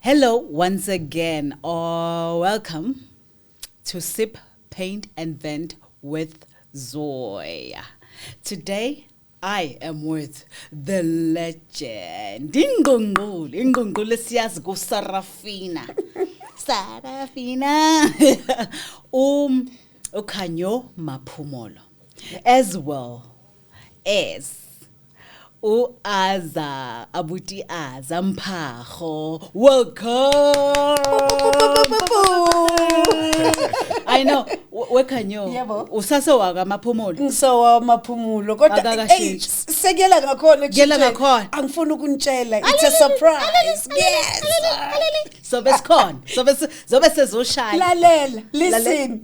Hello once again, or welcome to Sip, Paint and Vent with Zoe. Today, I am with the legend, Ingongole siyazi go Sarafina. Sarafina. Khanyo Maphumulo, as well as Azah Mphago. Welcome. I know. Khanyo. Usase waka Maphumulo. So Maphumulo. Kodwa sekela ngakhona nje. Angifuni ukuntshela. It's a surprise. Yes. So besikhona. Zobe sezoshaya. Lalela. Listen.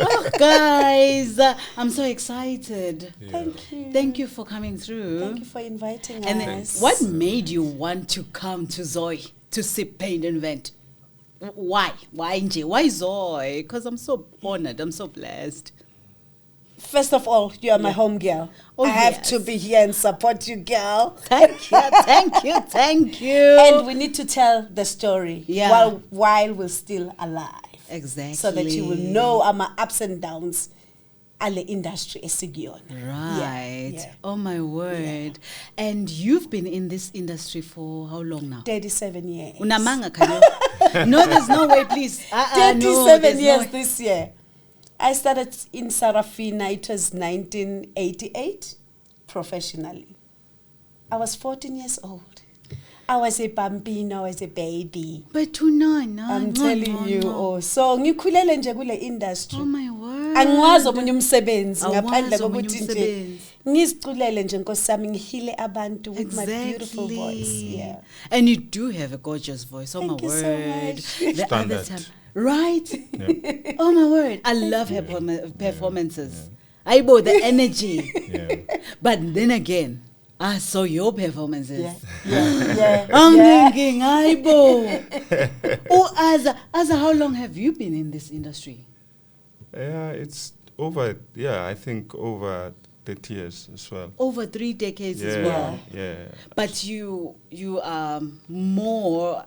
Oh, guys, I'm so excited. Yeah. Thank you. Thank you for coming through. Thank you for inviting us. And what made you want to come to Zoe to Sip, Paint and Vent? Why? Why nje? Why Zoe? Because I'm so honored. I'm so blessed. First of all, you are my home girl. I have to be here and support you, girl. Thank you. And we need to tell the story while we're still alive. Exactly. So that you will know our ups and downs ale industry esigion. Right. Yeah. Oh my word. Yeah. And you've been in this industry for how long now? 37 years. Unamanga Khanyo. No, there's no way, please. 37 years this year. I started in Sarafina, it was 1988, professionally. I was 14 years old. I was a bambino, I was a baby. But tonight, I'm telling you. Oh, so ngikhulele nje kule industry. Oh my word. Angwazi omunye umsebenzi ngaphandle kokuthi nje ngiziculele nje nkosami ngihile abantu with my beautiful voice. Yeah. And you do have a gorgeous voice. Oh Thank my you word. So much. The other time. Right? Yeah. Oh my word. I love her performances. I bought the energy. Yeah. But then again, I saw your performances. Yeah. I'm thinking, Azah, how long have you been in this industry? Yeah, it's over, I think over 30 years as well. Over 3 decades as well. Yeah. But you are more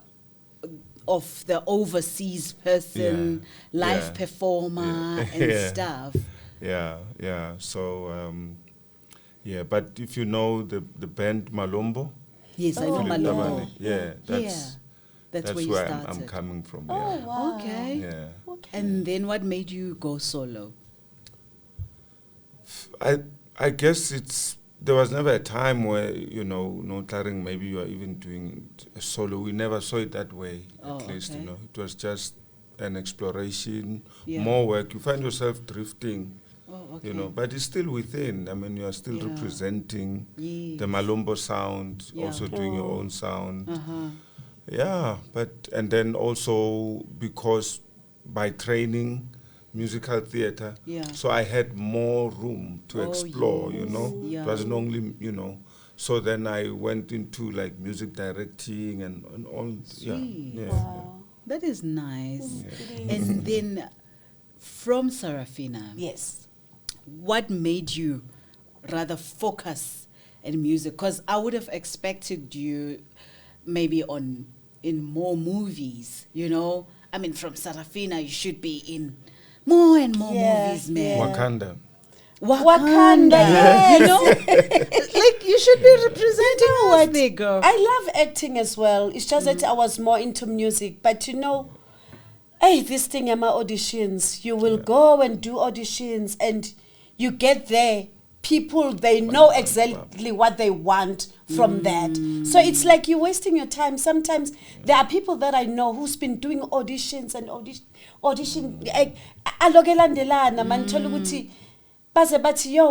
of the overseas person, live performer and stuff. Yeah. So, but if you know the band Malombo. Yes, I know Malombo. Yeah, that's where you where started. I'm coming from. Oh, wow. Okay. Yeah. Okay. And then what made you go solo? I guess there was never a time where, no clearing, maybe you are even doing a solo. We never saw it that way, at least, It was just an exploration, more work. You find yourself drifting. Oh, okay. But it's still within. I mean, you are still representing the Malombo sound, also doing your own sound. And then also because by training, musical theater, so I had more room to explore, It wasn't only, So then I went into like music directing and all. Wow. That is nice. Yeah. And then from Sarafina. Yes. What made you rather focus in music? Because I would have expected you maybe in more movies, I mean, from Sarafina, you should be in more and more movies, man. Wakanda. Like you should be representing what they go. I love acting as well. It's just that I was more into music. But this thing are my auditions. You will go and do auditions and you get there. People, they know exactly what they want from that. So it's like you're wasting your time. Sometimes there are people that I know who's been doing auditions and audition.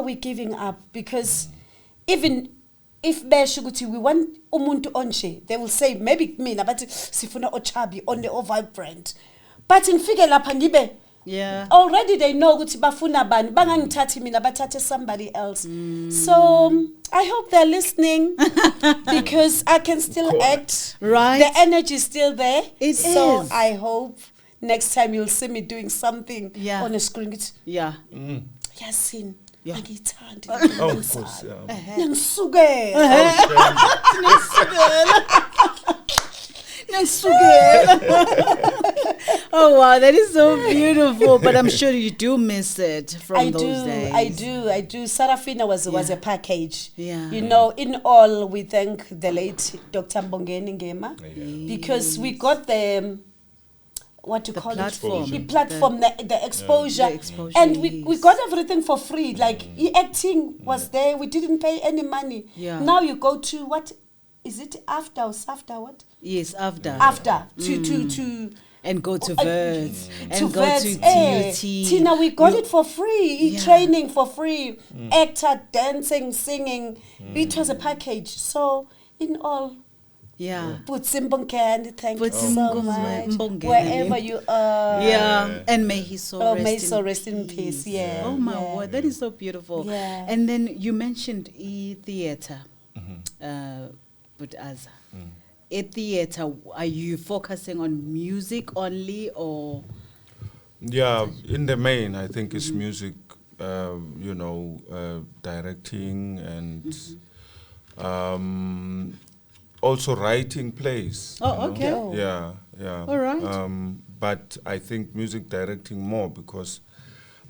We're giving up because even if we want umuntu onche, they will say maybe mina but sifuna ochabi or vibrant. But in figure lapha ngibe already they know ukuthi bafuna bani bangangithathi mina bathathe somebody else. So I hope they're listening because I can still act. Right. The energy is still there. So I hope next time you'll see me doing something on a screen. Yasin. Angithandi. Oh, of course. Ngisukela. wow, that is so beautiful. But I'm sure you do miss it from those days. I do. Sarafina was a package. Yeah. You know, in all, we thank the late Dr. Mbongeni Ngema because we got the what to call platform. it? The platform, the exposure. The exposure, and we got everything for free. Like, acting was there. We didn't pay any money. Yeah. Now you go to, what, is it after or SAFTA, what? Yes, after. After, to and go to Verts. to And go Verts, to TUT. Tina, we got it for free. Training for free. Actor, dancing, singing. It was a package. So, in all, yeah. Putsimbongani, thank you so Putsimbongani. much. Wherever you are. Yeah. And may he so rest in peace. Yeah. Oh my word, that is so beautiful. Yeah. And then you mentioned theater, with Azah. Theater, are you focusing on music only or? Yeah, in the main, I think it's music, directing and also writing plays. Oh, okay. Oh. Yeah. All right. But I think music directing more because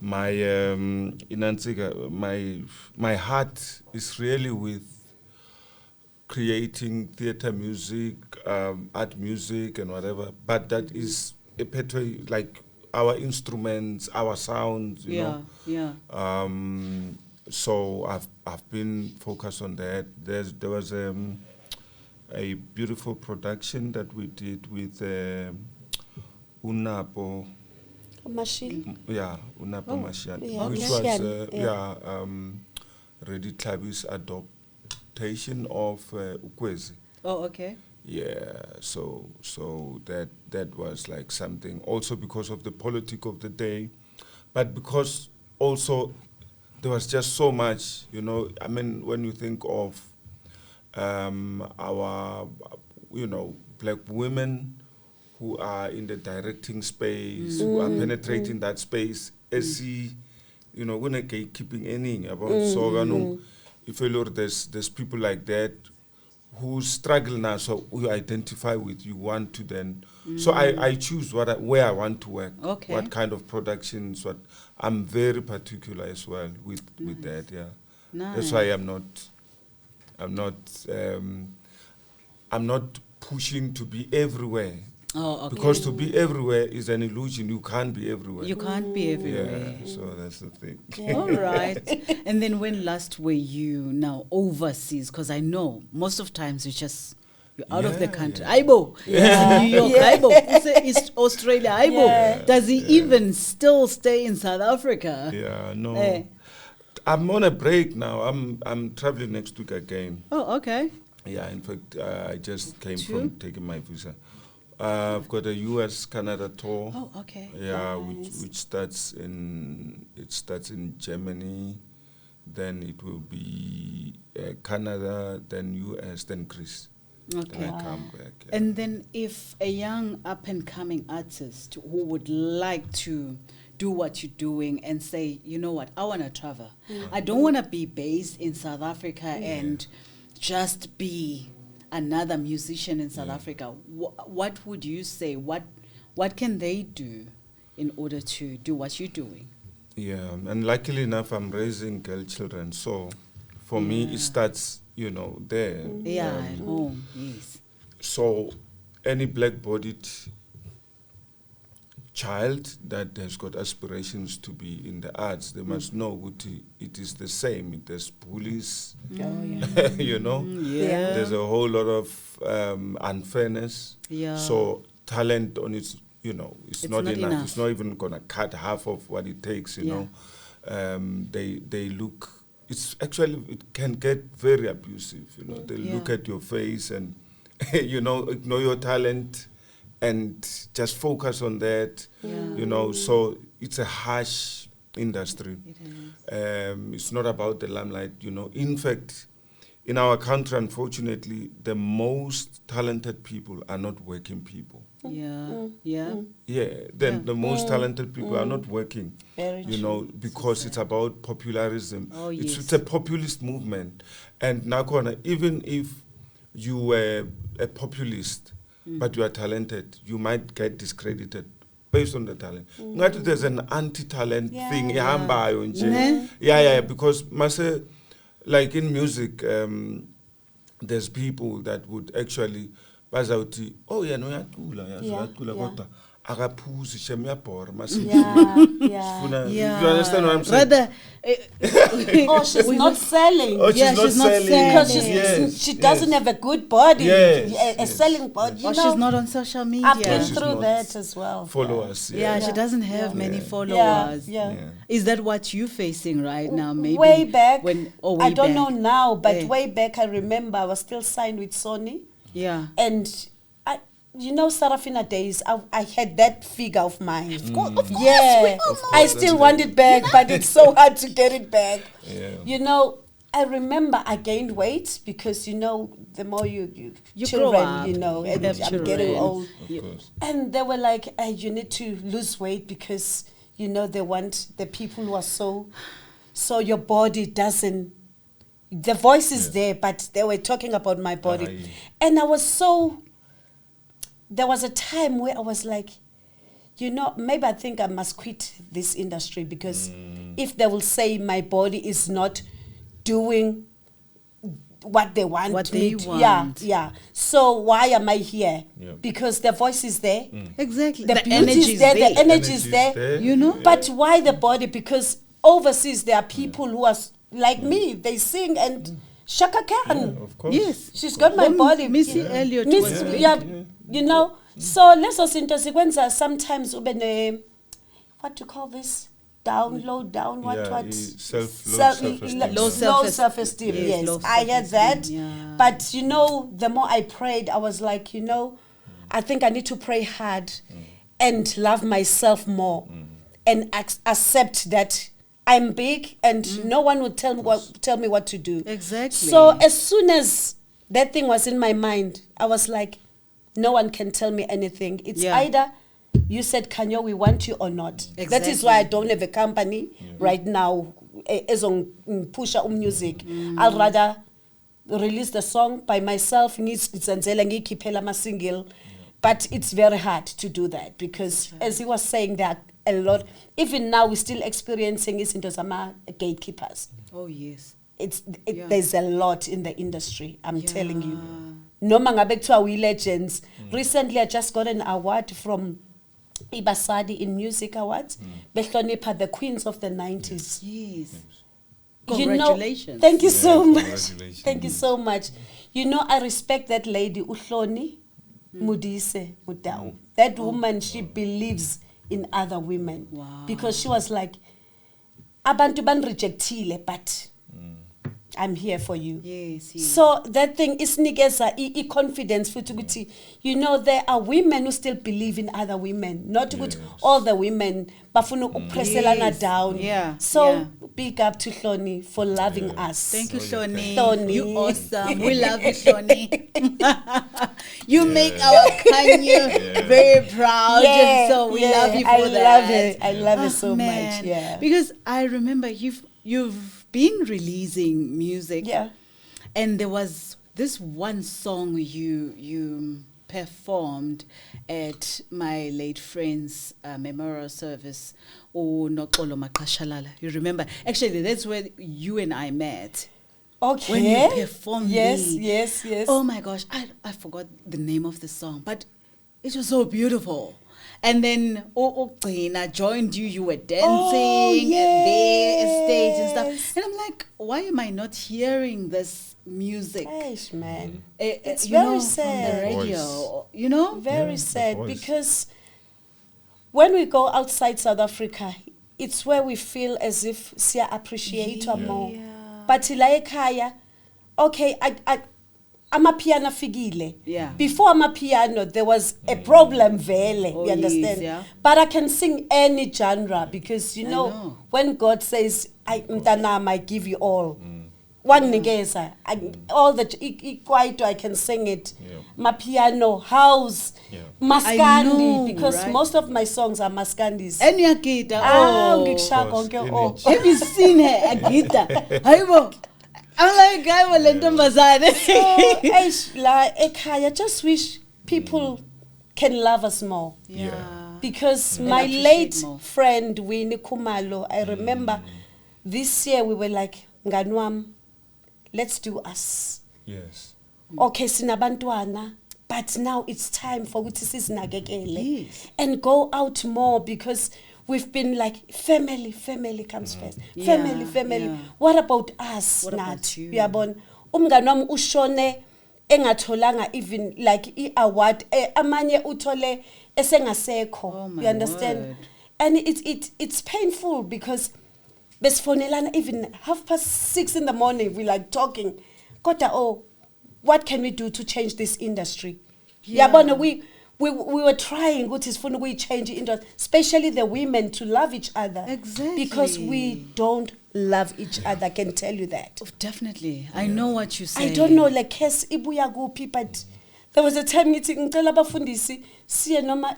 my my heart is really with creating theater music, art music and whatever. But that is a pathway, like our instruments, our sounds, you know. Yeah. So I've been focused on that. There was a beautiful production that we did with Unapo. Mashil. Yeah, Unapo Mashian, yeah, which okay. was Reddy Klabi's adaptation of Ukwezi. Oh, okay. Yeah, so that was like something. Also because of the politic of the day, but because also there was just so much, you know. I mean, when you think of our, black women who are in the directing space, who are penetrating that space, when a gatekeeping any about so if you look, there's people like that who struggle now, so who identify with you want to then. So I choose where I want to work, what kind of productions. What I'm very particular as well with that. Yeah, that's why I'm not pushing to be everywhere. Oh, okay. Because to be everywhere is an illusion. You can't be everywhere. You can't be everywhere. Yeah, so that's the thing. All right. And then when last were you now overseas? Because I know most of times you're out of the country. Aibo. Yeah. New York. Yeah. Aibo. East Australia. Aibo. Yeah. Does he even still stay in South Africa? Yeah, no. I'm on a break now. I'm traveling next week again. Oh, okay. Yeah, in fact, I just came from taking my visa. I've got a US-Canada tour. Oh, okay. Yeah, Nice. which starts in Germany, then it will be Canada, then US, then Greece. Okay. Then I come back. Yeah. And then if a young up-and-coming artist who would like to do what you're doing and say, you know what, I want to travel. I don't want to be based in South Africa and just be another musician in South Africa. What would you say? What can they do in order to do what you're doing? Yeah, and luckily enough, I'm raising girl children, so for me it starts, there. Yeah, at home, yes. So any black-bodied child that has got aspirations to be in the arts, they must know what it is the same. There's bullies, Yeah. There's a whole lot of unfairness. Yeah. So talent on its, it's not enough. It's not even going to cut half of what it takes, know. They look, it can get very abusive, They look at your face and, ignore your talent and just focus on that, so it's a harsh industry. It is. It's not about the limelight, In fact, in our country, unfortunately, the most talented people are not working people. The most talented people are not working, Very true. because it's about popularism. Oh, It's a populist movement. And Nakona, even if you were a populist, but you are talented, you might get discredited based on the talent. There's an anti-talent thing. Yeah. Yeah, because like in music, there's people that would actually buzz out, oh yeah, no, kodwa akaphuzi shem uyabhora mase. You understand what I'm saying? Rather, oh, she's not selling. Oh, she's not selling. Because she doesn't have a good body, a selling body. Or she's not on social media. I've been through that as well. Followers. Yeah, she doesn't have many followers. Yeah. Is that what you're facing right now? Maybe way back. I don't know now, but way back I remember I was still signed with Sony. Yeah. And Sarafina days, I had that figure of mine. Of course, yeah. I still want it back, but it's so hard to get it back. Yeah. I remember I gained weight because, the more you grow up, and I'm children. getting old. Of course. And they were like, you need to lose weight because, they want the people who are so your body doesn't, the voice is there, but they were talking about my body. And I was there was a time where I was like, maybe I think I must quit this industry because if they will say my body is not doing what they want yeah. So why am I here? Yeah. Because the voice is there. Exactly. The beauty is there. The energy is there. But why the body? Because overseas there are people who are like me. They sing and Shaka Khan. Of course. Yes. She's got my body. Missy Elliott was So leso zinto sikwenza sometimes ube ne, what to call this, low self-esteem. Yes, I had that. But the more I prayed, I was like, I think I need to pray hard and love myself more and accept that I'm big and no one would tell me what to do. Exactly. So as soon as that thing was in my mind, I was like, no one can tell me anything. It's either you said, Khanyo, we want you or not. Exactly. That is why I don't have a company right now as on pusha music. I'll rather release the song by myself, single. But it's very hard to do that because as he was saying, there are a lot. Even now, we're still experiencing it into some gatekeepers. Oh, yes. There's a lot in the industry, I'm telling you. No mangabektua we legends. Recently, I just got an award from Ibasadi in Music Awards. Behlonipa, the queens of the 90s. Yes. Congratulations. Thank you so much. Thank you so much. I respect that lady, Uhloni Mudise Mudau. That woman, she believes in other women. Wow. Because she was like, abantu ban rejectile, but I'm here for you. Yes. So that thing is nikeza confidence for ukuthi, there are women who still believe in other women. Not all the women bafuna ukupresselana down. Yeah. So big up to Hloni for loving us. Thank you, Hloni. You awesome. We love you, Hloni. You make our Khanyo very proud. So we love you for that. I love it so much. Yeah. Because I remember you've been releasing music, and there was this one song you performed at my late friend's memorial service, Noxolo Maqashalala. You remember? Actually, that's where you and I met. Okay. When you performed Yes. Oh my gosh, I forgot the name of the song, but it was so beautiful. And then I joined you. You were dancing there, stage and stuff. And I'm like, why am I not hearing this music? Gosh, man, it's very sad. On the radio, very sad because when we go outside South Africa, it's where we feel as if siya appreciate more. But like okay, amapiano figile. Yeah. Before amapiano, there was a problem vele, you understand? Yes, But I can sing any genre because, when God says, I give you all. One nigeza, all the kwaito, I can sing it. Mapiano, house, Maskandi, because most of my songs are Maskandis. And your guitar. Have you seen her, a guitar? I'm like, guy will let them I just wish people can love us more. Because my late friend Winnie Kumalo, I remember this year we were like, Nganwam, let's do us. Yes. Okay, sinabantwana, but now it's time for uthi and go out more, because we've been like family comes first. Family. What about us? What about you? Uyabona, umngani wami ushone engatholanga even like award amanye uthole esengasekho. You understand? Word. And it's painful, because besifonelana even 6:30 in the morning, we like talking. Kodwa, what can we do to change this industry? Yabona, we were trying to change the industry, especially the women, to love each other. Exactly. Because we don't love each other, I can tell you that. Oh, definitely. I know what you say. I don't know, like, kes ibuya kuphi, but there was a time ngicela abafundisi siye noma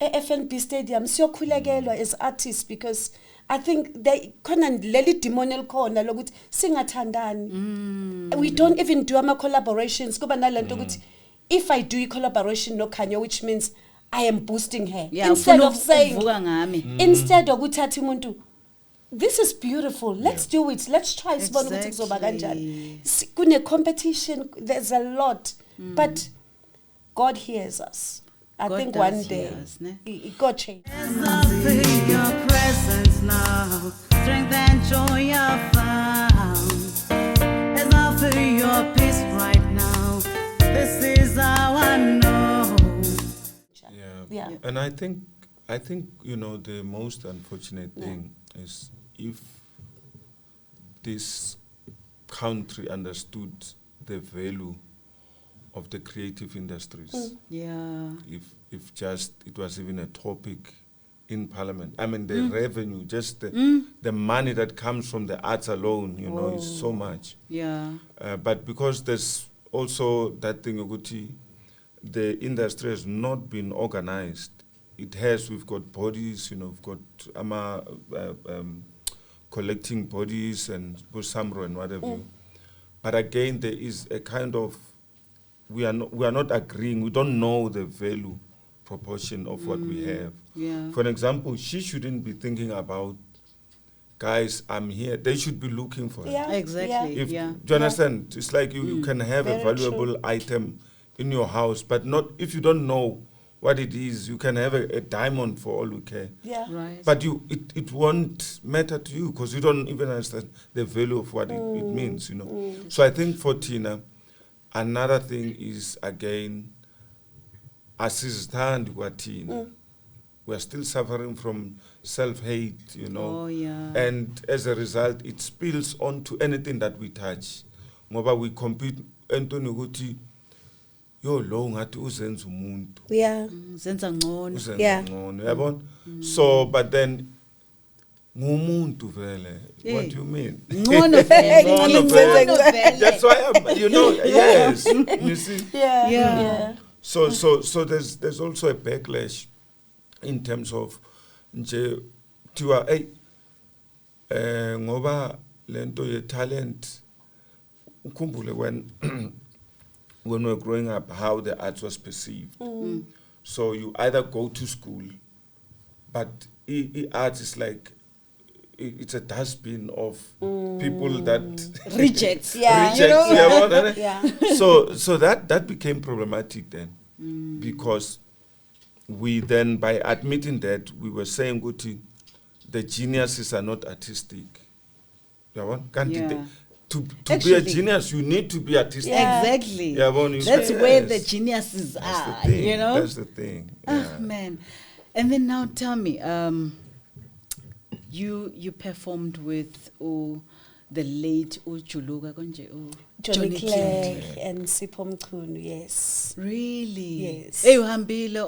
FNB Stadium siyokhulekelwa as artists, because I think they khona leli demonel khona lokuthi singathandani. We don't even do ama collaborations. Kuba nalento ukuthi if I do a collaboration no Khanyo, which means I am boosting her. Instead of saying, instead of uthathi umuntu, this is beautiful, let's do it, let's try. Exactly. Kune competition, there's a lot, but God hears us. I think one day it got changed. As I feel your presence now, strength and joy I found. As I feel your peace right now, this is how I know. Yeah. And I think the most unfortunate thing is if this country understood the value of the creative industries. If just it was even a topic in Parliament. I mean, the revenue, just the money that comes from the arts alone, is so much. But because there's also that thing, Oguti, the industry has not been organized. We've got bodies, we've got collecting bodies and Busamro and whatever. But again, there is a kind of, we are not agreeing. We don't know the value proportion of what we have. For an example, she shouldn't be thinking about, guys, I'm here. They should be looking for it. Exactly. Do you understand? It's like you can have a valuable item in your house, but not if you don't know what it is. You can have a diamond for all you care. Right. But it won't matter to you because you don't even understand the value of what it means. So I think for Tina, another thing is, again, asizithandi kwathina. We are still suffering from self-hate, and as a result, it spills onto anything that we touch. Ngoba we compete, entoni ukuthi yo lo ngathi uzenza umuntu. Zenza ngcono. Yabona? So, but then ngumuntu vele. What do you mean? Ngcono vele. That's why yes. You see? Yeah. So there's also a backlash in terms of nje tiwa ngoba lento ye talent ukhumbule when we were growing up how the arts was perceived. So you either go to school, but art is like it's a dustbin of people that rejects. So that became problematic then, because we then, by admitting that, we were saying, Guti, the geniuses are not artistic. To be a genius, you need to be artistic. Exactly. That's where the geniuses are, That's the thing. Man. And then now tell me, you performed with the late Juluka Johnny Clegg and Sipho Mchunu, yes. Really? Yes. Uhambile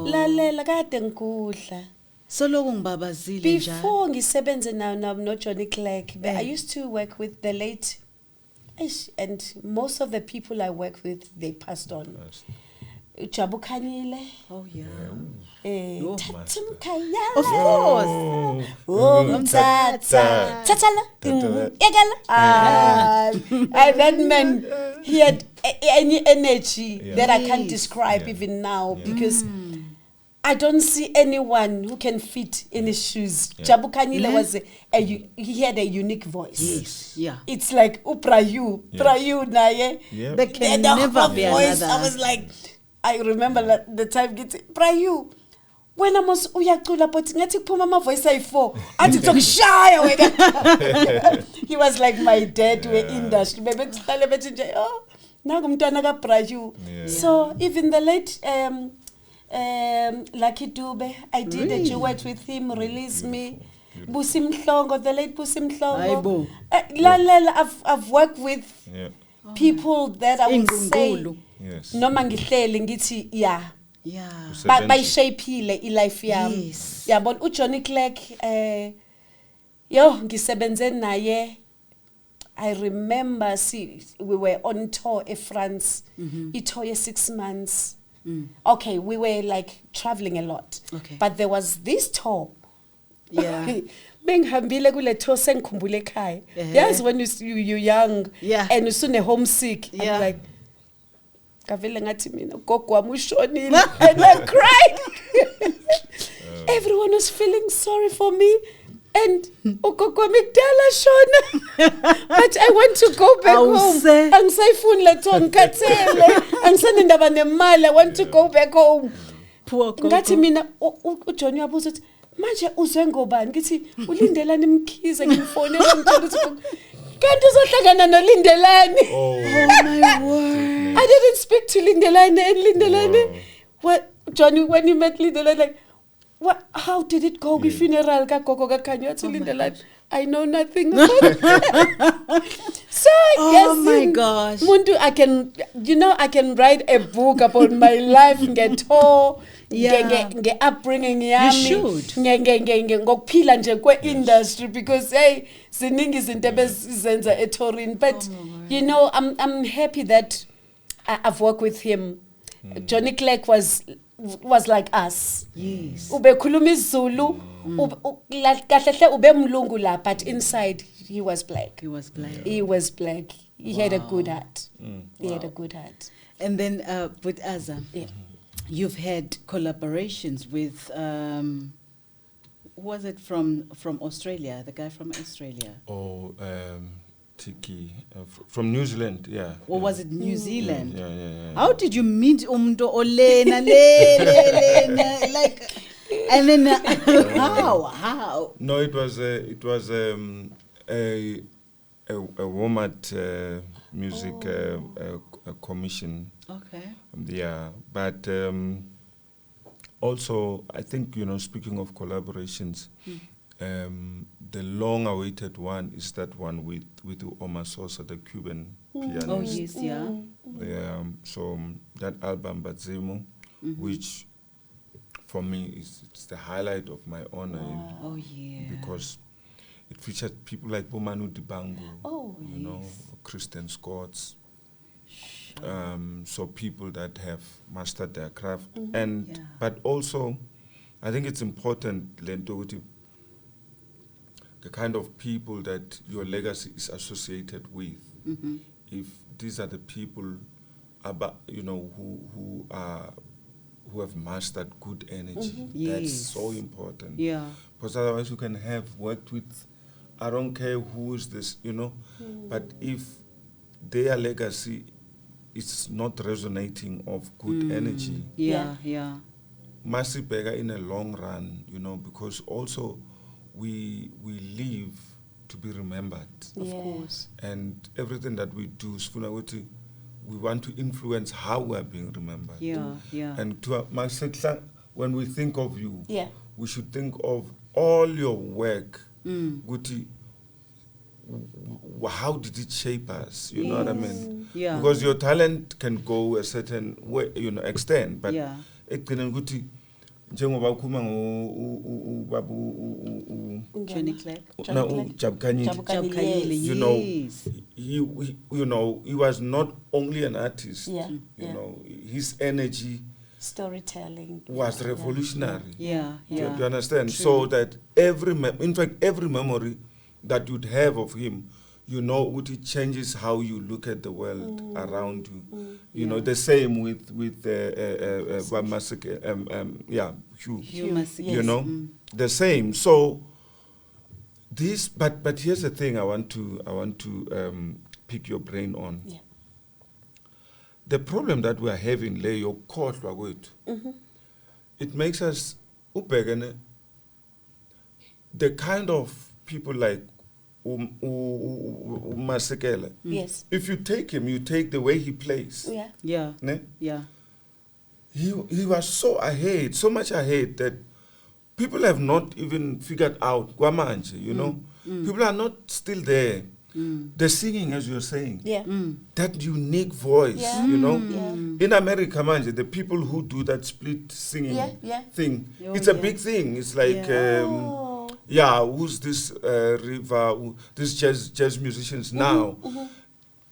Lalela kade ngikudla. Solo ngibabazile njalo. Before ngisebenze no Johnny Clegg, I used to work with the late, and most of the people I work with, they passed on. Jabu Kanyile. Oh yeah. Tatum Kaya. Of course. Tatala. And that man, he had any energy that I can't describe even now, because I don't see anyone who can fit in his shoes. Jabu Kanyile was he had a unique voice. Yes. Yeah. It's like Prayu naye. Yeah. There can never be voice. another. I was like, I remember the time Prayu. When I was uyacula but ngathi kuphuma ama voice ayi4 athi zokushaya wena. He was like my dad we industry bebethi hlale bethi nje naku umntwana ka Prayu. So even the late Lucky Dube, I did a duet with him, Release Me. Busi Mhlongo, the late Busi Mhlongo. I've worked with people that I would say noma ngihleli ngithi bayishapile ilife yami. Yes. Yabona uJohnny Clegg ngisebenze naye. I remember we were on tour in France. I tour 6 months. Okay, we were like traveling a lot. Okay. But there was this tour. Yeah. Bengihambile kule tour sengikhumbule ekhaya. Yes, when you're young and usune homesick. Yeah. I'm like kavele ngathi mina gogo wami ushonile and I cried. Everyone was feeling sorry for me. And ugogo migdala shona. But I want to go back home. Angisayifuni letho ngikhathele. Angisane ndaba nemali. I want to go back home. Poor gogo. Ngathi mina uJohnny wabuza uthi manje uzwe ngobani ngithi ulindelani imkhize ngimfonela ngitshela ukuthi kanti uzohlangana nolindelani. Oh my word. I didn't speak to Lindelani and Lindelani. What Johnny when you met Lindelani like what? How did it go? The funeral ka gogo ka Khanyo to Lindelani. I know nothing about it. So my gosh. Muntu, I can write a book about my life, get tour, get upbringing yami. You should. Ngokuphila nje kwe industry because ziningi izinto ebezenza eTorin, but I'm happy that I've worked with him. Johnny Clegg was like us. Yes. Ubekhuluma isiZulu, kahle ube mlungu la, but inside he was black. He was black. He was black. He had a good heart. He had a good heart. And then with Azah, you've had collaborations with who was it from Australia? The guy from Australia. Oh, Tiki from New Zealand, yeah. Or was it New Zealand? Yeah. How did you meet Umdo Olena like? And then how? No, it was a WOMAD music commission. Okay. Yeah, but also I think speaking of collaborations. The long-awaited one is that one with Omar Sosa, the Cuban pianist. Oh yes, yeah. So that album, Bazimo, which for me it's the highlight of my honor. Oh yeah. Because it featured people like Bomanu Dibango, Christian Scots. So people that have mastered their craft, but also, I think it's important, Lento, the kind of people that your legacy is associated with. If these are the people, who have mastered good energy, that's so important. Yeah. Because otherwise you can have worked with, I don't care who is this, but if their legacy is not resonating of good energy, massive beggar in a long run, because also we live to be remembered. Of course. And everything that we do, we want to influence how we are being remembered. Yeah. And when we think of you, we should think of all your work. How did it shape us? You know what I mean? Yeah. Because your talent can go a certain way, extent, but it can go to njengoba ukhuluma Johnny Clegg. Jabukanyile, he was not only an artist. His energy, storytelling was revolutionary. Do you understand? True. So that every memory that you'd have of him, you know, it changes how you look at the world around you. You know, the same with Hugh. You know, the same. So this, but here's the thing I want to pick your brain on. Yeah. The problem that we are having, it makes us the kind of people like Masekela. Yes. If you take him, you take the way he plays. Yeah. Yeah. Ne? Yeah. He was so ahead, so much ahead that people have not even figured out Guamanje, you know. People are not still there. The singing, as you're saying, that unique voice, you know. In America, manje, the people who do that split singing thing, it's a big thing. It's like, who's this these jazz musicians now?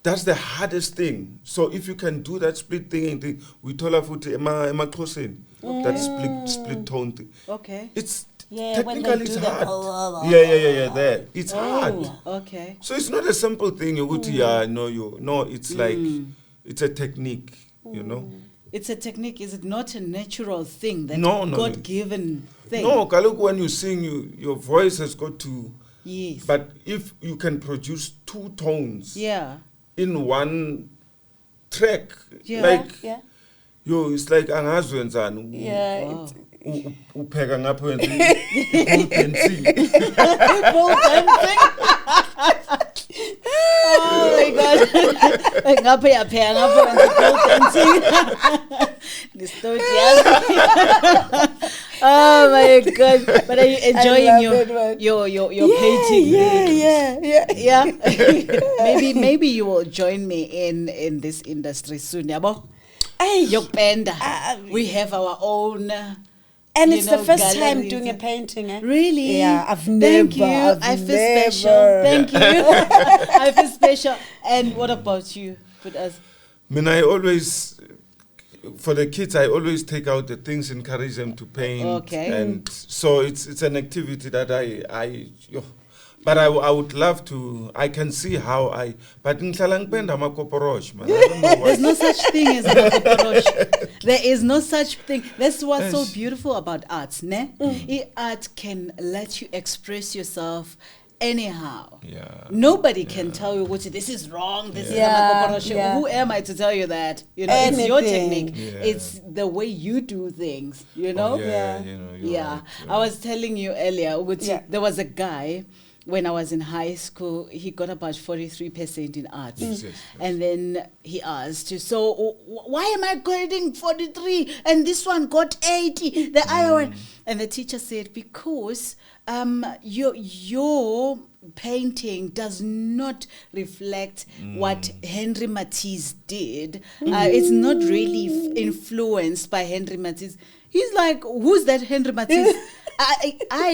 That's the hardest thing. So if you can do that split thing, we told her that split tone thing. Okay. It's Yeah, technically it's hard. There. It's hard. Okay. So it's not a simple thing. It's like it's a technique, you know. It's a technique. Is it not a natural thing? That No. God-given thing. No, Kaloku, when you sing, your voice has got to. Yes. But if you can produce two tones. Yeah. In one track, Yeah. like it's like angazwenzani. Yeah. Wow. Upheka ngapho wenza dancing. Oh my God. Ngapho yapheka ngapho wenza pole dancing. Oh my God. But are you enjoying your painting? Yeah. Maybe you will join me in this industry soon, yabo? Yokupenda. We have our own. And it's the first time galleries. doing a painting, eh? Really? Yeah, I've never. Thank you. I feel special. Thank you. I feel special. And what about you? With us? I mean, I always, for the kids, I always take out the things, encourage them to paint. Okay. And so it's an activity that but I would love to. I can see how but ngihlala ngipenda amakoporosh, man. I don't know why. There's no such thing as makoporosh. There is no such thing. That's what's so beautiful about art, ne? Art can let you express yourself anyhow. Yeah. Nobody can tell you what this is wrong. This is a makoporosh. Who am I to tell you that? You know, it's your technique. Yeah. It's the way you do things. You know. You know, you're right, I was telling you earlier, there was a guy. When I was in high school, he got about 43% in arts. Yes. And then he asked, so why am I getting 43 and this one got 80? The other one. And the teacher said, because your painting does not reflect what Henri Matisse did. It's not really influenced by Henri Matisse. He's like, who's that Henri Matisse?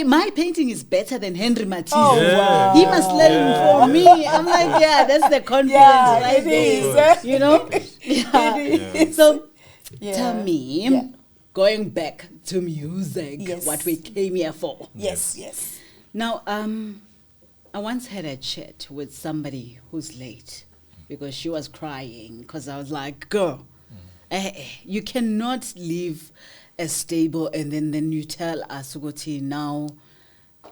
My painting is better than Henri Matisse. Oh, wow. He must learn from me. I'm like, that's the confidence right there. You know? So tell me, going back to music, what we came here for. Yes. Now, I once had a chat with somebody who's late because she was crying because I was like, girl, you cannot leave a stable and then you tell us, Ugoti, now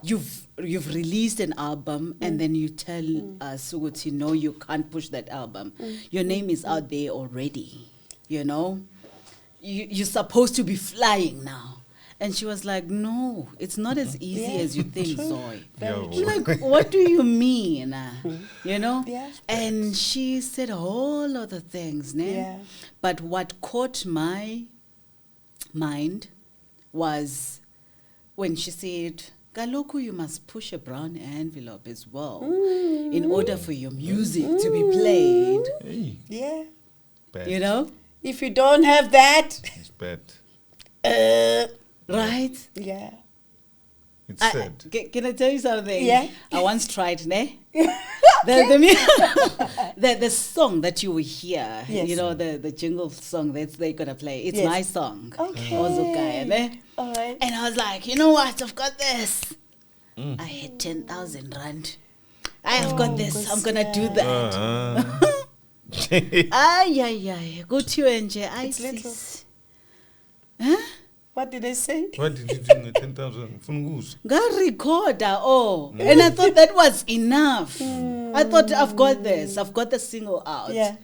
you've released an album and then you tell us, Ugoti, no, you can't push that album. Your name is out there already, you know? You're supposed to be flying now. And she was like, no, it's not as easy as you think, Zoe. Like, what do you mean? You know? Yeah. And she said a whole lot of things, ne? Yeah. But what caught my mind was when she said, Galoku, you must push a brown envelope as well in order for your music to be played. Hey. Yeah. Bad. You know? If you don't have that, It's bad. Right? yeah. It's sad. Can I tell you something? Yeah. I once tried, ne? The song that you will hear, Yes. you know, the jingle song that they're going to play, it's Yes. my song. Okay. Ozukaya, ne? All right. And I was like, you know what? I've got this. I had 10,000 rand. I have got this. I'm gonna do that. Ay. Go to NJ. It's little. Huh? What did I say? What did you do with 10,000? Fungus. Got recorder. And I thought that was enough. I thought I've got this. I've got the single out. Yeah.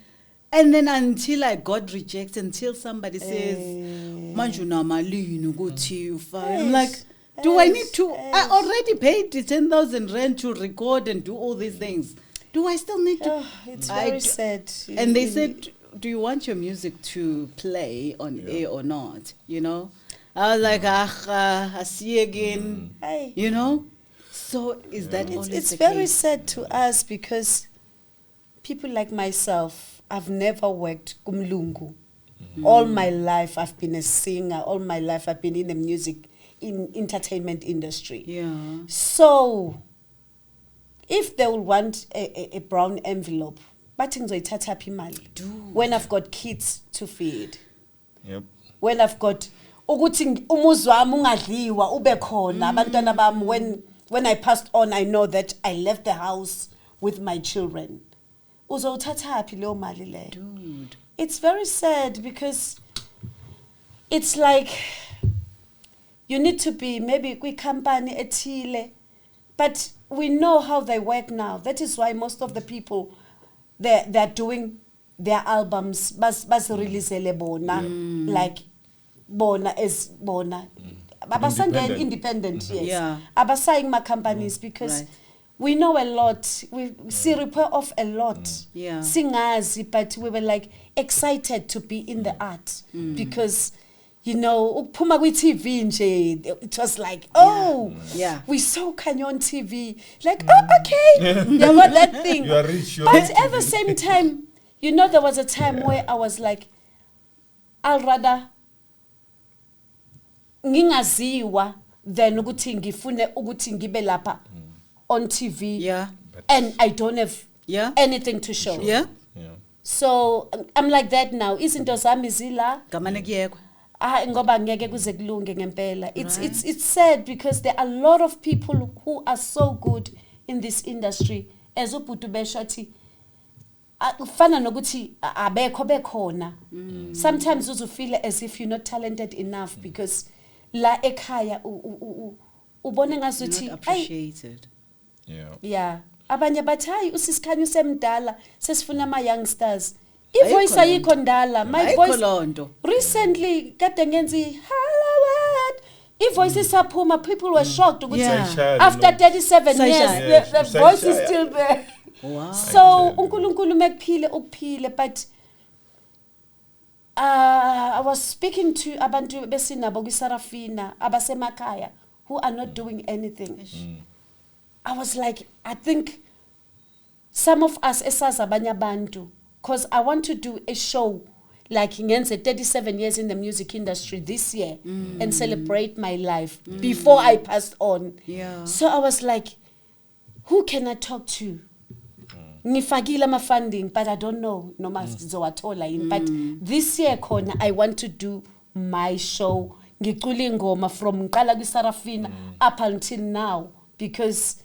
And then until I got rejected, until somebody says, Manjuna Malinu, go to you. I'm like, do I need to? I already paid the 10,000 rand to record and do all these things. Do I still need to? It's very sad. And they said, do you want your music to play on air or not? You know? I was like, I see again. You know? So is that always it's the very case? sad to us because people like myself, I've never worked kumlungu. All my life I've been a singer. All my life I've been in the music, in entertainment industry. Yeah. So if they will want a brown envelope, when I've got kids to feed, when I've got when I passed on, I know that I left the house with my children. Dude. It's very sad because it's like you need to be maybe we company etile, but we know how they work now. That is why most of the people they're doing their albums bas release bona like bona is bona independent yes yeah abasaying my companies because we know a lot, we see repair off a lot singazi, but we were like excited to be in the art because you know uphuma kwi TV nje it was like we saw Khanyo on TV like okay you got that thing you are rich, but at the same time you know there was a time where I was like I'll rather ngingaziwa than ukuthi ngifune ukuthi ngibe lapha on TV and I don't have anything to show so I'm like that now izinto zami zila gamane kuyekho ngoba ngeke kuze kulunge ngempela it's sad because there are a lot of people who are so good in this industry as ubhutu beshathi ufana nokuthi abekho bekhona sometimes you feel as if you're not talented enough because la ekhaya ubone ngazuthi appreciated abanye bathi hayi usisikhanyo semdala sesifuna ama youngsters ivoice ayikho ndala my voice recently kade ngenzi hello ivoice isaphuma people were shocked ukuthi after 37 years the voice is still there so uNkulunkulu mekuphile ukuphile but I was speaking to abantu besinabo ku Sarafina abasemakhaya who are not doing anything I was like I think some of us esazi abanye abantu because I want to do a show like ngenze 37 years in the music industry this year and celebrate my life before I passed on so I was like who can I talk to ngifakile ama funding but I don't know noma ngizowathola yini but this year khona I want to do my show ngicula ingoma from ngiqala ku Sarafina up until now because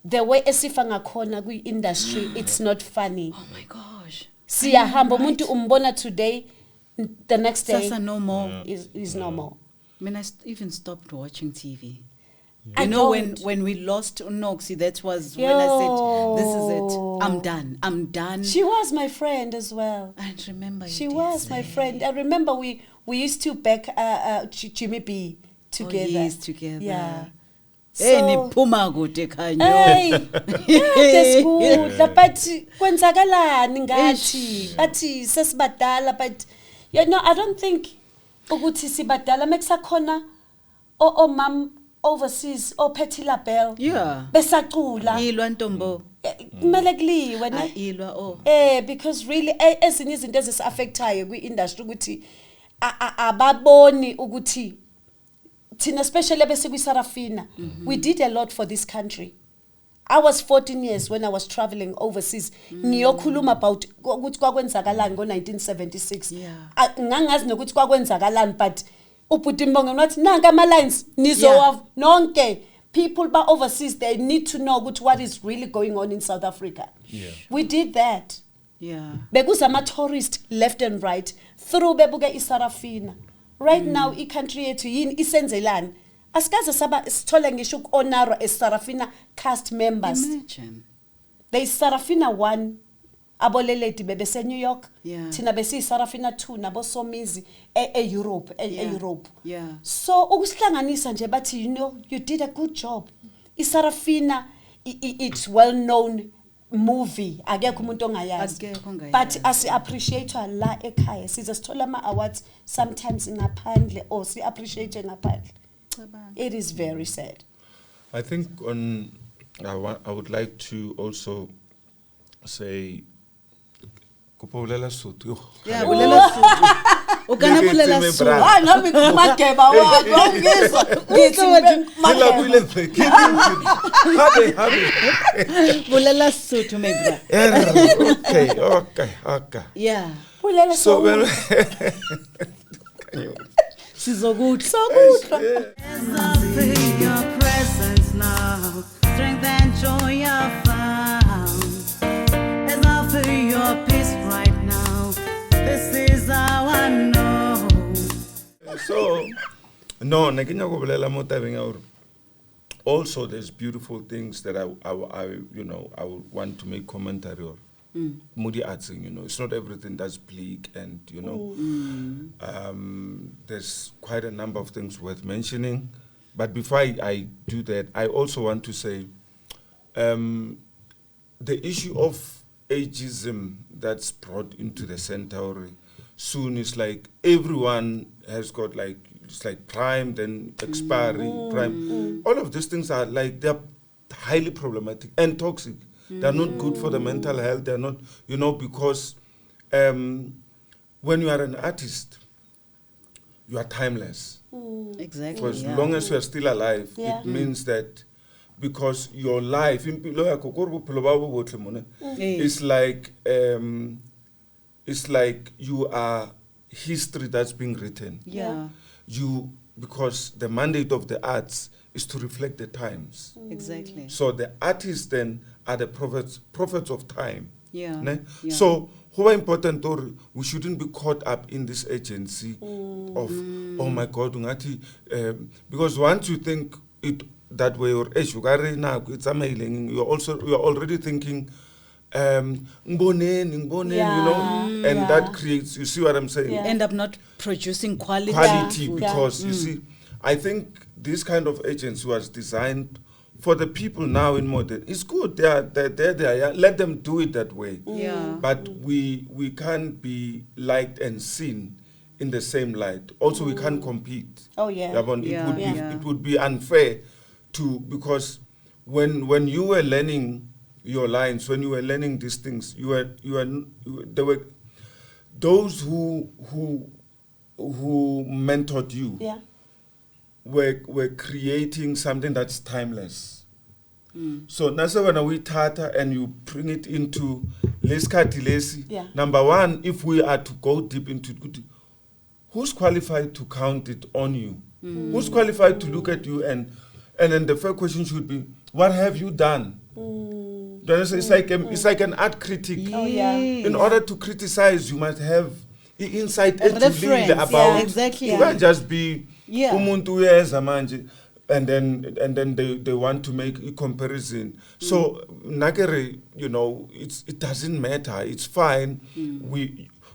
the way esifa ngakhona ku industry it's not funny oh my gosh siyahamba umuntu umbona today the next day sasa no more is no more I mean I even stopped watching TV you know when we lost Noxie that was when I said this is it I'm done she was my friend as well I remember she was my friend I remember we used to back Jimmy B together together niphuma kude Khanyo that's good but kwenzakalani ngathi bathi sesibadala but you know I don't think ukuthi sibadala mekusakhona mom overseas ophethe label besacula ilwa ntombo kumele kuliwe ne ilwa because really ezinye izinto ezisiaffectayo kwi industry ukuthi ababoni ukuthi thina especially bese kwi Sarafina we did a lot for this country I was 14 years when I was traveling overseas ngiyokhuluma about ukuthi kwakwenzakalani ngo1976 ngangazi nokuthi kwakwenzakalani but ubhuti mbonga wathi nanka ama lines nizowa nonke people ba overseas, they need to know what is really going on in South Africa. Yeah. We did that. Yeah. Bekuzama tourist left and right through bebuke Sarafina. Right now country yethu yini isenzelani. Asikaze saba sithole ngisho ukonaro Sarafina cast members. Imagine. There is Sarafina 1 aboleleti bebese New York. Yeah. Tina bese Sarafina 2 nabo somizi Europe Europe. Yeah. So ukusihlanganisa nje bathi you did a good job. Sarafina it's well known movie akekho umuntu ongayazi. But as appreciate la ekhaya size sithola ama awards sometimes ngaphandle or si appreciate ngaphandle. It is very sad. I think I would like to also say kupolela sutu. Yeah, bulela sutu. Ukana bulela sutu. Ah, ngami mageba wakho ngizwa. Ngithi habe. Bulela sutu maybe. Okay. Yeah. Bulela So when So good. So good. As I feel your presence now, strength and joy are found. As I feel your peace right now, this is how I know. So no, nakinya go bolela mo tabeng ya hore also there's beautiful things that I I would want to make commentary on. Moody artsing, it's not everything that's bleak, and there's quite a number of things worth mentioning. But before I do that, I also want to say the issue of ageism that's brought into the center soon is like everyone has got it's like prime, then expiry, prime. All of these things are like they're highly problematic and toxic. They're not good for the mental health. They're not, because when you are an artist, you are timeless. Exactly. For as long as you are still alive, Yeah. it means that because your life, it's like you are history that's being written. Yeah. Because the mandate of the arts is to reflect the times. Exactly. So the artists then are the prophets of time. Yeah. Ne? Yeah. So how important we shouldn't be caught up in this agency of oh my God, because once you think it that way or it's amazing, you're already thinking and that creates, you see what I'm saying? Yeah. End up not producing quality food. Because you see, I think this kind of agency was designed for the people now in modern. It's good, they are there, let them do it that way. Yeah. But we can't be liked and seen in the same light. Also, we can't compete. Oh yeah. It would be unfair because when you were learning your lines, when you were learning these things, there were those who mentored you. Yeah. We're creating something that's timeless. So nasa when we tata and you bring it into lesi. Number one, if we are to go deep into it, who's qualified to count it on you? Who's qualified to look at you and then the first question should be, what have you done? It's like an art critic. Oh, yeah. In order to criticize, you must have insight about. Exactly. You can't just be umuntu uyeza manje and then they want to make a comparison. So nakere, it doesn't matter. It's fine.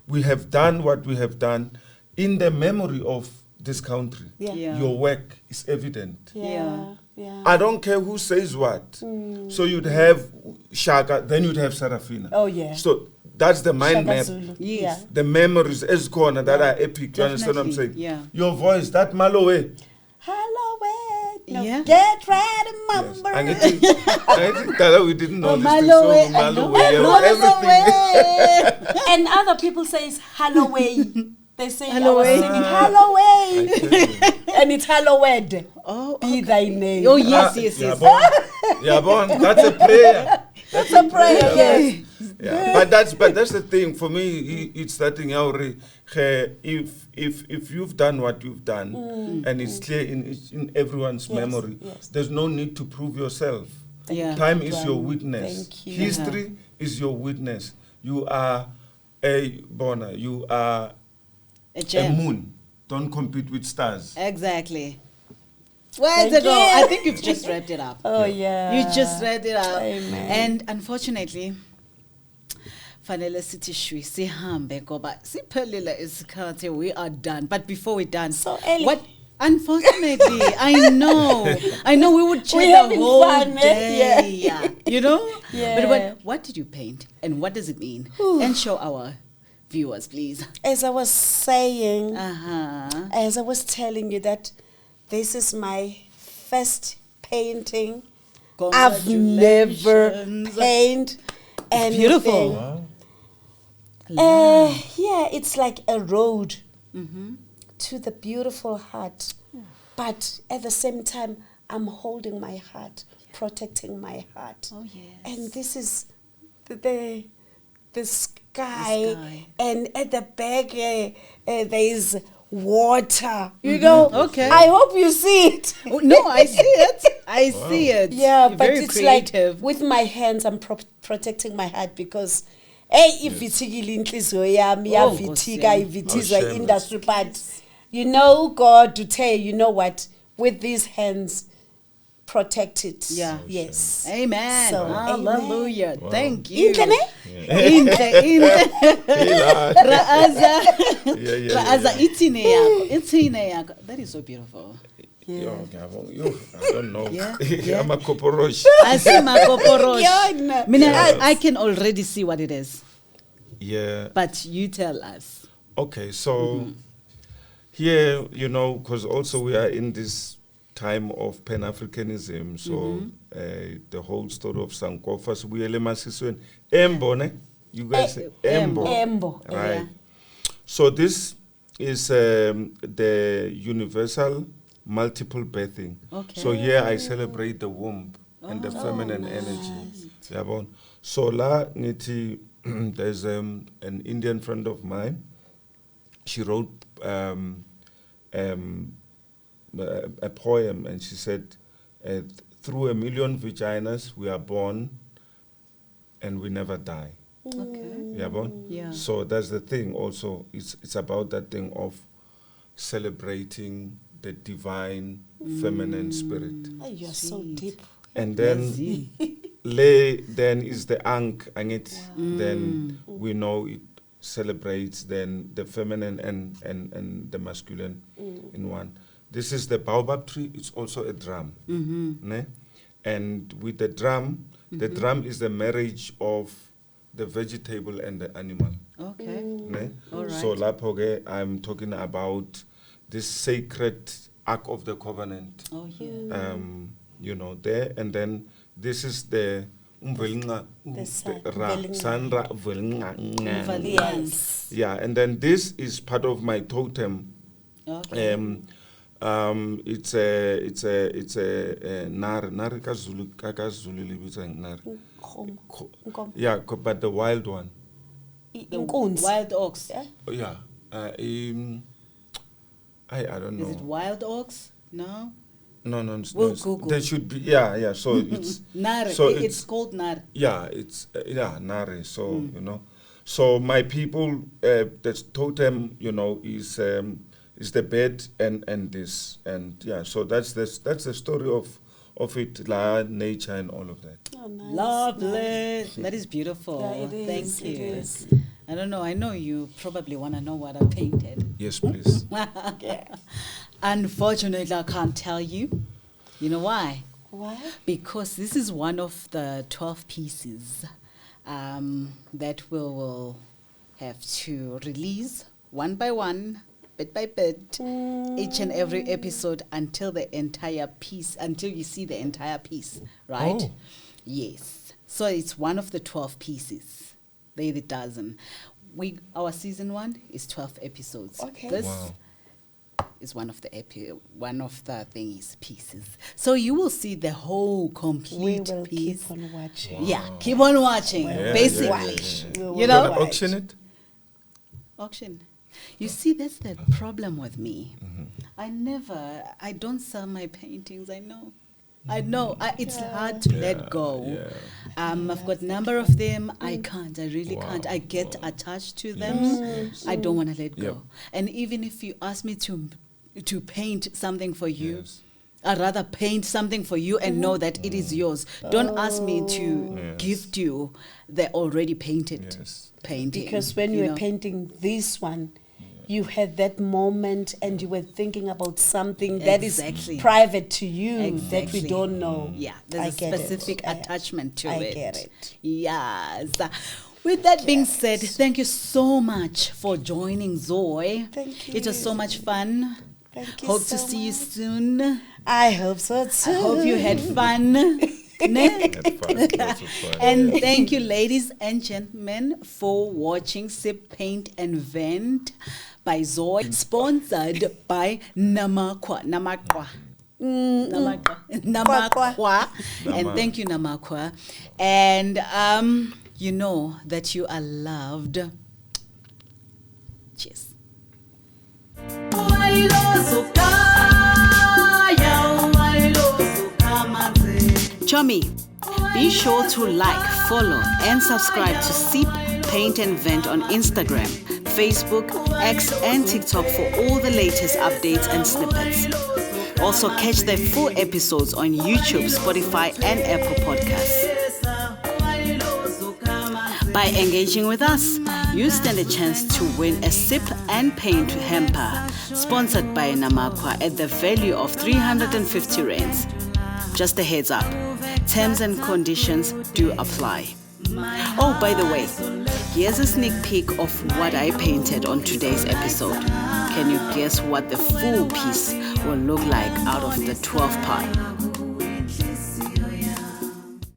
We have done what we have done in the memory of this country. Your work is evident. I don't care who says what. So you'd have Shaka, then you'd have Sarafina. Oh yeah. So that's the mind map. Yes. The memories as corner that are epic. You understand what I'm saying? Yeah. Your voice, that Maloe. Get ready, mumble. I think that we didn't know this thing. Maloe. Everything. And other people say it's Halloween. They say Halloween. Halloween. And it's Hallowed. Oh, Be thy name. Oh, yes. Yeah, bon. That's a prayer. That's a prayer, yes. Yeah, but that's the thing for me. It's that thing. If you've done what you've done, and it's clear in everyone's memory, there's no need to prove yourself. Time is your witness. History is your witness. You are a Bona. You are a moon. Don't compete with stars. Exactly. Where's it all? I think you've just wrapped it up. Oh, yeah. You just wrapped it up. Amen. And unfortunately, fanele sithi shwi sihambe ngoba siphelile isikhathi, we are done. But before we're done, so early. What? Unfortunately, I know we would chat the whole fun, day. Yeah. You know? Yeah. But what did you paint and what does it mean? And show our viewers, please. As I was saying, as I was telling you that this is my first painting. I've never painted anything. Beautiful. Wow. Yeah, it's like a road to the beautiful heart. But at the same time, I'm holding my heart, protecting my heart. Oh, yes. And this is the sky. And at the back, there is water, you know. Okay. I hope you see it. Oh, no, I see it. I see it. Yeah, You're but very it's creative. like with my hands, I'm protecting my heart because, if it's industry, but you know, God to tell you know what, with these hands, protect it. Yeah. Yes. Amen. So, hallelujah. Wow. Thank you. Intle. Azah, ithine yakho. That is so beautiful. I don't know. Yeah. I'm a koporosh. I see my koporosh. Yes. I can already see what it is. Yeah. But you tell us. Okay, so here, you know, because also we are in this time of Pan-Africanism, so the whole story of Sankofa, so we are Embo, ne? You guys say Embo. Embo. Right. Yeah. So this is the universal multiple birthing. Okay. So here I celebrate the womb and the feminine energy. Yabon. So la niti, there's an Indian friend of mine. She wrote a poem, and she said, through 1 million vaginas we are born and we never die. Okay. Yabon? Yeah. So that's the thing also. It's about that thing of celebrating the divine feminine spirit. Oh, you're so deep. And then Le then is the Ankh, then we know it celebrates then the feminine and the masculine in one. This is the baobab tree, it's also a drum. Ne? And with the drum is the marriage of the vegetable and the animal. Okay. Ne? All right. So Lapoge, I'm talking about this sacred Ark of the Covenant. Oh, yeah. You know, there, and then this is the Sandra. Yes. Yeah, and then this is part of my totem. Okay. It's a nar Zulu nar. Yeah, but the wild one. Wild ox. Yeah. I don't know. Is it wild ox? No. No. We'll Google. There should be. Yeah. So it's Nare. So it's called nare. Yeah, it's nare. So you know. So my people, the totem, you know, is the bed and this, and yeah. So that's the story of it, nature and all of that. Oh, nice. Lovely. Nice. That is beautiful. Yeah, it is. Thank you. It is. I don't know. I know you probably want to know what I painted. Yes, please. Unfortunately, I can't tell you. You know why? Why? Because this is one of the 12 pieces that we will have to release one by one, bit by bit, each and every episode until you see the entire piece, right? Oh. Yes. So it's one of the 12 pieces. They're the dozen. Our season 1 is 12 episodes. Okay. This Wow. is one of the thingies pieces. So you will see the whole complete we will piece. keep on watching. Yeah, keep on watching. Basically, you know, Gonna auction it. Auction. You see, that's the problem with me. I don't sell my paintings. I know. It's hard to let go. Yeah. I've got a number of them. I can't. I really can't. I get attached to them. I don't want to let go. And even if you ask me to paint something for you, I'd rather paint something for you and know that it is yours. Don't ask me to gift you the already painted painting. Because when you were painting this one, you had that moment and you were thinking about something that is private to you that we don't know. Yeah, there's a specific attachment to it. I get it. Yes. With that being said, thank you so much for joining Zoe. Thank you. It was so much fun. Thank you Hope so to see you much. soon. I hope so too. I hope you had fun. And thank you, ladies and gentlemen, for watching Sip, Paint and Vent by Zoe, sponsored by Namakwa. And thank you, Namakwa. And you know that you are loved. Cheers. Chomi, be sure to like, follow, and subscribe to Sip, Paint and Vent on Instagram, Facebook, X, and TikTok for all the latest updates and snippets. Also, catch their full episodes on YouTube, Spotify, and Apple Podcasts. By engaging with us, you stand a chance to win a Sip and Paint hamper, sponsored by Namakwa at the value of 350 rands. Just a heads up, terms and conditions do apply. Oh, by the way, here's a sneak peek of what I painted on today's episode. Can you guess what the full piece will look like out of the 12 part?